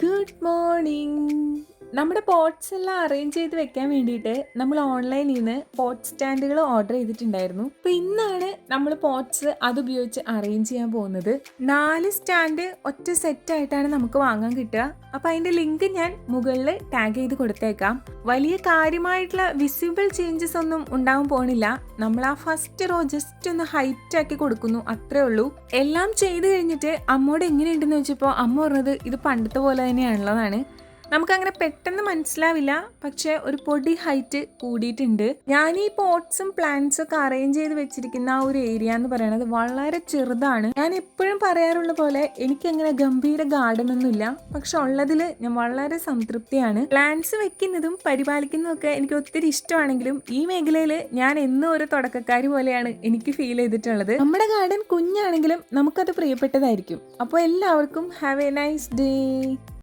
Good morning. നമ്മുടെ pots എല്ലാം arrange ചെയ്ത് വെക്കാൻ വേണ്ടിയിട്ട് നമ്മൾ ഓൺലൈനിൽ നിന്ന് പോട്ട് സ്റ്റാൻഡുകൾ ഓർഡർ ചെയ്തിട്ടുണ്ടായിരുന്നു. അപ്പോൾ ഇന്നാണ് നമ്മൾ പോട്ട്സ് അതുപയോഗിച്ച് അറേഞ്ച് ചെയ്യാൻ പോകുന്നത്. 4 സ്റ്റാൻഡ് ഒറ്റ സെറ്റ് ആയിട്ടാണ് നമുക്ക് വാങ്ങാൻ കിട്ടുക. അപ്പോൾ അതിൻ്റെ ലിങ്ക് ഞാൻ മുകളിൽ ടാഗ് ചെയ്ത് കൊടുത്തേക്കാം. വലിയ കാര്യമായിട്ടുള്ള വിസിബിൾ ചേഞ്ചസ് ഒന്നും ഉണ്ടാവാൻ പോണില്ല. നമ്മൾ ആ ഫസ്റ്റ് റോ ജസ്റ്റ് ഒന്ന് ഹൈറ്റ് ആക്കി കൊടുക്കുന്നു, അത്രേ ഉള്ളൂ. എല്ലാം ചെയ്ത് കഴിഞ്ഞിട്ട് അമ്മോട് എങ്ങനെയുണ്ടെന്ന് വെച്ചപ്പോൾ അമ്മ പറഞ്ഞത് ഇത് പണ്ടത്തെ പോലെ തന്നെയാണുള്ളതാണ്. നമുക്കങ്ങനെ പെട്ടെന്ന് മനസ്സിലാവില്ല, പക്ഷെ ഒരു പൊടി ഹൈറ്റ് കൂടിയിട്ടുണ്ട്. ഞാൻ ഈ പോട്ട്സും പ്ലാന്റ്സും ഒക്കെ അറേഞ്ച് ചെയ്ത് വെച്ചിരിക്കുന്ന ആ ഒരു ഏരിയ എന്ന് പറയുന്നത് വളരെ ചെറുതാണ്. ഞാൻ എപ്പോഴും പറയാറുള്ള പോലെ എനിക്കങ്ങനെ ഗംഭീര ഗാർഡൻ ഒന്നുമില്ല, പക്ഷെ ഉള്ളതിൽ ഞാൻ വളരെ സംതൃപ്തിയാണ്. പ്ലാന്റ്സ് വെക്കുന്നതും പരിപാലിക്കുന്നതും ഒക്കെ എനിക്ക് ഒത്തിരി ഇഷ്ടമാണെങ്കിലും ഈ മേഖലയിൽ ഞാൻ എന്നും ഒരു തുടക്കക്കാരി പോലെയാണ് എനിക്ക് ഫീൽ ചെയ്തിട്ടുള്ളത്. നമ്മുടെ ഗാർഡൻ കുഞ്ഞാണെങ്കിലും നമുക്കത് പ്രിയപ്പെട്ടതായിരിക്കും. അപ്പോൾ എല്ലാവർക്കും ഹാവ് എ നൈസ് ഡേ.